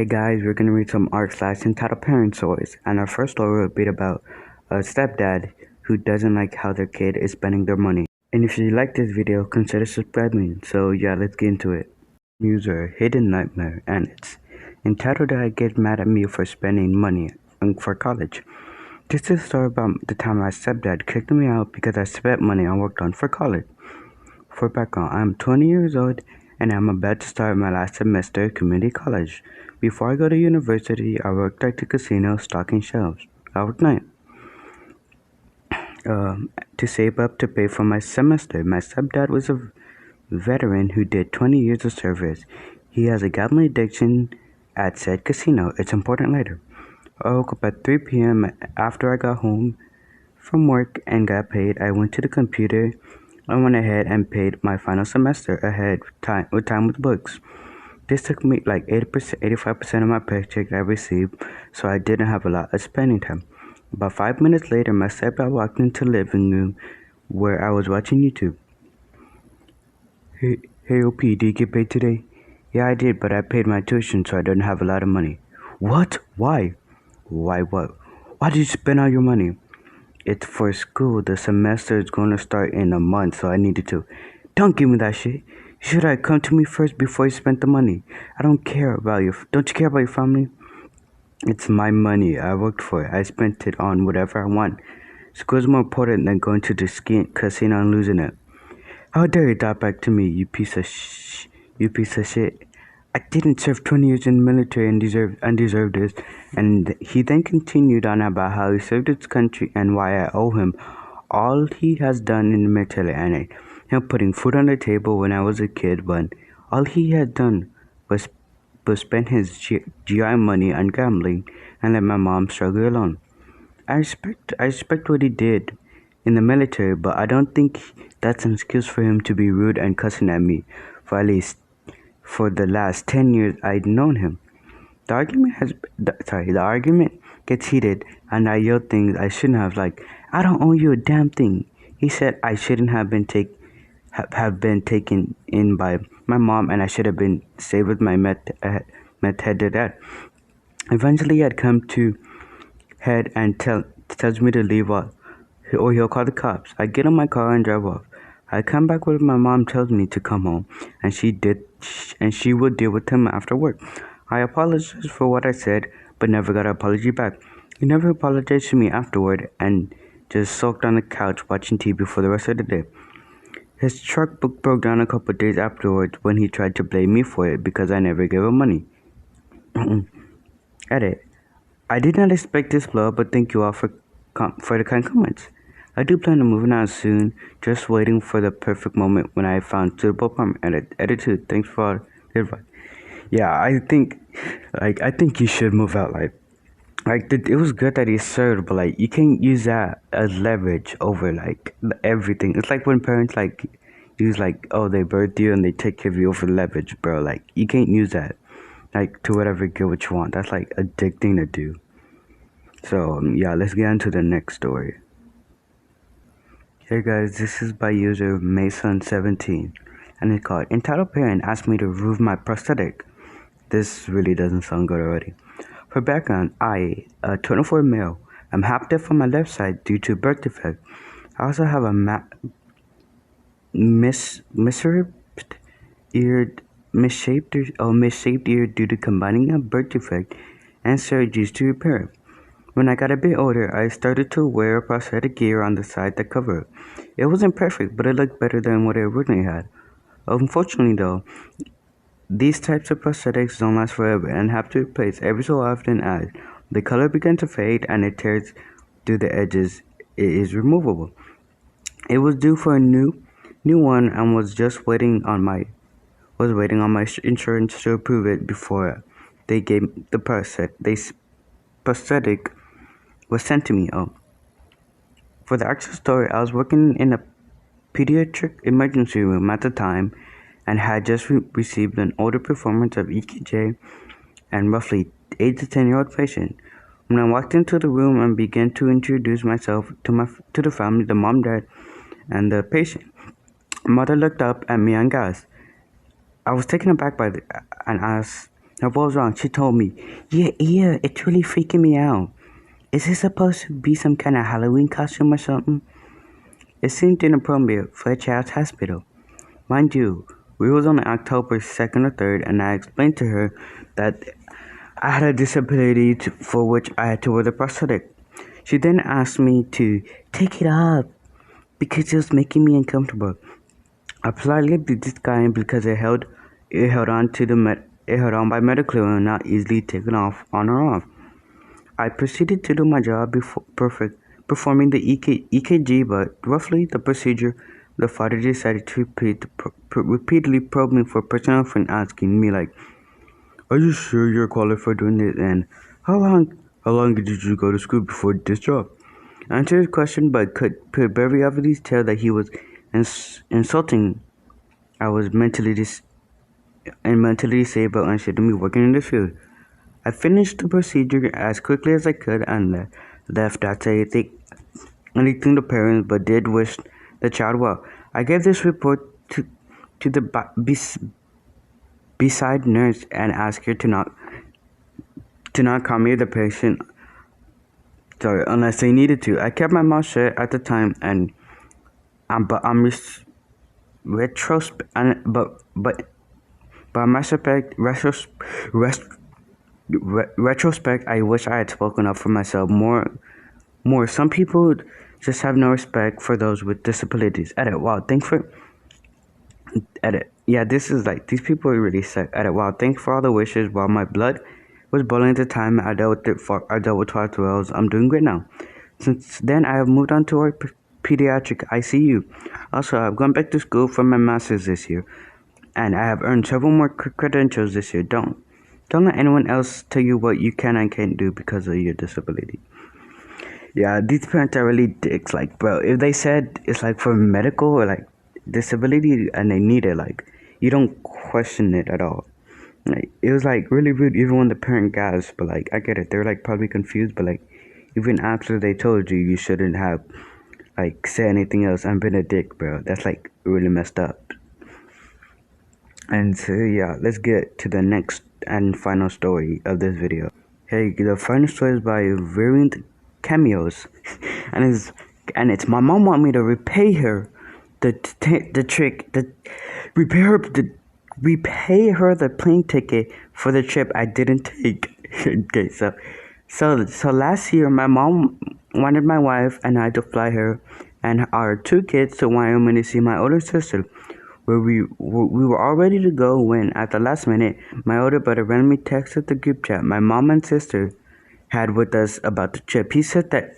Hey guys, we're gonna read some art slides entitled Parent Stories, and our first story will be about a stepdad who doesn't like how their kid is spending their money. And if you like this video, consider subscribing. So yeah, let's get into it. User Hidden Nightmare, and it's entitled "Dad Get Mad at Me for Spending Money for College." This is a story about the time my stepdad kicked me out because I spent money I worked on for college. For background, I'm 20 years old and I'm about to start my last semester at community college. Before I go to university, I worked at the casino stocking shelves. I worked night to save up to pay for my semester. My stepdad was a veteran who did 20 years of service. He has a gambling addiction at said casino. It's important later. I woke up at 3 p.m. after I got home from work and got paid. I went to the computer. I went ahead and paid my final semester ahead time with books. This took me like 80%, 85% of my paycheck I received, so I didn't have a lot of spending time. About 5 minutes later, my stepdad walked into the living room where I was watching YouTube. Hey, OP, did you get paid today? Yeah, I did, but I paid my tuition, so I didn't have a lot of money. What? Why? Why what? Why did you spend all your money? It's for school. The semester is going to start in a month, so I needed to. Don't give me that shit. Should I come to me first before you spend the money? I don't care about you. Don't you care about your family? It's my money. I worked for it. I spent it on whatever I want. School's more important than going to the casino and losing it. How dare you talk back to me, you piece of shit. I didn't serve 20 years in the military and deserve this. And he then continued on about how he served his country and why I owe him all he has done in the military and him putting food on the table when I was a kid, but all he had done was spend his GI money on gambling and let my mom struggle alone. I respect what he did in the military, but I don't think that's an excuse for him to be rude and cussing at me for the last 10 years I'd known him. The argument gets heated and I yell things I shouldn't have, like, I don't owe you a damn thing. He said I shouldn't have been taken in by my mom and I should have been stayed with my meth head dad. Eventually I'd come to head and tells me to leave or he'll call the cops. I get in my car and drive off. I come back when my mom tells me to come home, and she will deal with him after work. I apologize for what I said, but never got an apology back. He never apologized to me afterward, and just sulked on the couch watching TV for the rest of the day. His truck broke down a couple days afterwards when he tried to blame me for it because I never gave him money. Edit. I did not expect this blow, but thank you all for the kind comments. I do plan on moving out soon, just waiting for the perfect moment when I found suitable apartment. Attitude, thanks for all the advice. Yeah, I think you should move out. It was good that he served, but like you can't use that as leverage over like everything. It's like when parents like use like, oh, they birth you and they take care of you over leverage, bro. Like you can't use that like to whatever, get what you want. That's like a dick thing to do. So yeah, let's get into the next story. Hey guys, this is by user Mason17 and it's called Entitled Parent Asked Me to Remove My Prosthetic. This really doesn't sound good already. For background, I, a 24 male, am half deaf on my left side due to birth defect. I also have a misshapen ear due to combining a birth defect and surgeries to repair it. When I got a bit older, I started to wear a prosthetic ear on the side that covered it. It wasn't perfect, but it looked better than what I originally had. Unfortunately though, these types of prosthetics don't last forever and have to replace every so often as the color begins to fade and it tears through the edges. It is removable. It was due for a new one and was waiting on my insurance to approve it before they gave the prosthetic was sent to me. For the actual story, I was working in a pediatric emergency room at the time and had just received an older performance of EKG and roughly 8 to 10-year-old patient. When I walked into the room and began to introduce myself to the family, the mom, dad, and the patient, mother looked up at me and gasped. I was taken aback and asked What was wrong? She told me, yeah, it's really freaking me out. Is this supposed to be some kind of Halloween costume or something? It seemed inappropriate for a child's hospital. Mind you, we was on October 2nd or 3rd, and I explained to her that I had a disability for which I had to wear the prosthetic. She then asked me to take it off because it was making me uncomfortable. I politely declined because it held on by medically and not easily taken off on or off. I proceeded to do my job performing the EKG, but roughly the procedure, the father decided to repeatedly probe me for personal friend asking me like, "Are you sure you're qualified for doing this? And how long did you go to school before this job?" I answered his question, but could very obviously tell that he was insulting. I was mentally disabled and shouldn't be working in this field. I finished the procedure as quickly as I could and left after anything to parents, but did wish the child well. I gave this report to the beside nurse and asked her to not come near the patient. Sorry, unless they needed to. I kept my mouth shut at the time, and but I'm retrospect, but retrospect, I wish I had spoken up for myself more. Some people just have no respect for those with disabilities. Edit. Wow, thanks for edit. Yeah, this is like these people really suck. Edit. Wow, thanks for all the wishes. While my blood was boiling at the time, I dealt with 12 I'm doing great now. Since then, I have moved on to our pediatric ICU. Also, I've gone back to school for my master's this year, and I have earned several more credentials this year. Don't let anyone else tell you what you can and can't do because of your disability. Yeah, these parents are really dicks. Like, bro, if they said it's like for medical or like disability and they need it, like, you don't question it at all. Like, it was like really rude even when the parent gasped, but like, I get it. They're like probably confused, but like, even after they told you, you shouldn't have like said anything else and been a dick, bro. That's like really messed up. And so yeah, let's get to the next and final story of this video. Hey, the final story is by Variant Cameos, and it's my mom want me to repay her repay her the plane ticket for the trip I didn't take. Okay, so last year my mom wanted my wife and I to fly her and our two kids to Wyoming to see my older sister. Where we were all ready to go when, at the last minute, my older brother randomly texted the group chat my mom and sister had with us about the trip. He said that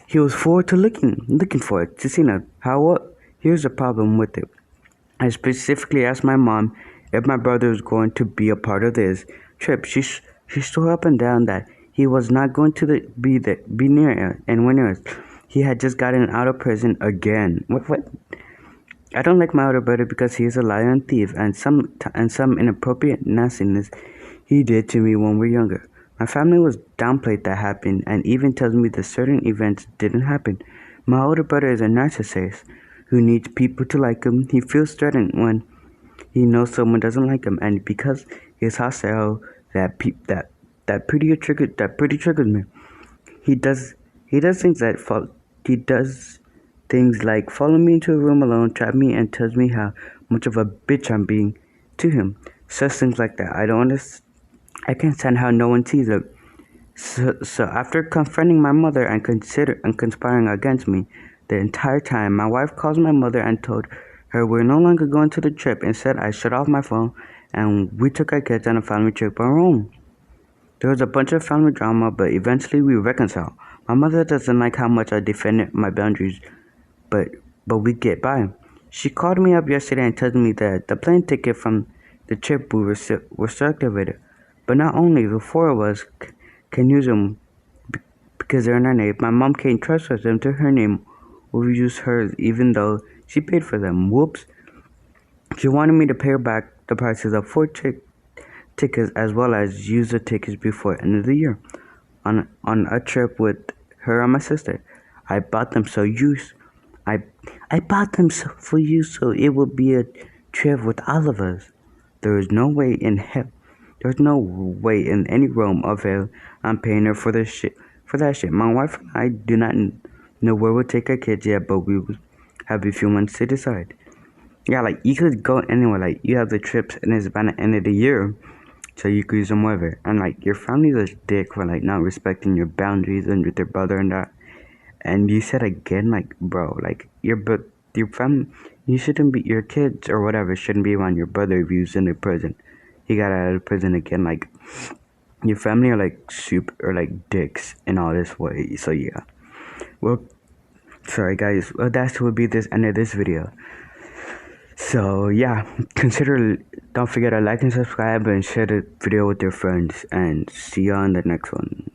he was forward to looking forward to seeing us. However, here's the problem with it. I specifically asked my mom if my brother was going to be a part of this trip. She swore up and down that he was not going to be near us and near us. He had just gotten out of prison again. What? I don't like my older brother because he is a liar and thief and some inappropriate nastiness he did to me when we were younger. My family was downplayed that happened and even tells me that certain events didn't happen. My older brother is a narcissist who needs people to like him. He feels threatened when he knows someone doesn't like him, and because he's hostile, that pretty triggers me. He does things like follow me into a room alone, trap me, and tells me how much of a bitch I'm being to him. Such things like that. I can't stand how no one sees it. So after confronting my mother and conspiring against me the entire time, my wife calls my mother and told her we're no longer going to the trip. Instead, I shut off my phone and we took our kids on a family trip on our own. There was a bunch of family drama, but eventually we reconciled. My mother doesn't like how much I defended my boundaries, but we get by. She called me up yesterday and told me that the plane ticket from the trip we were still activated. But not only the four of us can use them because they're in our name. My mom can't transfer them to her name or use hers even though she paid for them. Whoops. She wanted me to pay her back the prices of 4 tickets as well as use the tickets before end of the year on a trip with her and my sister. I bought them for you so it would be a trip with all of us. There is no way in hell There's no way in any realm of hell I'm paying her for this shit. For that shit. My wife and I do not know where we'll take our kids yet, but we will have a few months to decide. Yeah, like, you could go anywhere. Like, you have the trips, and it's by the end of the year, so you could use them wherever. And, like, your family's a dick for, like, not respecting your boundaries and with your brother and that. And you said again, like, bro, like, your fam, you shouldn't be, your kids or whatever shouldn't be around your brother if he's in the prison. He got out of prison again. Like, your family are like soup or like dicks in all this way. So yeah. Well, sorry guys. Well, that would be this end of this video. So yeah, don't forget to like and subscribe and share the video with your friends, and see you on the next one.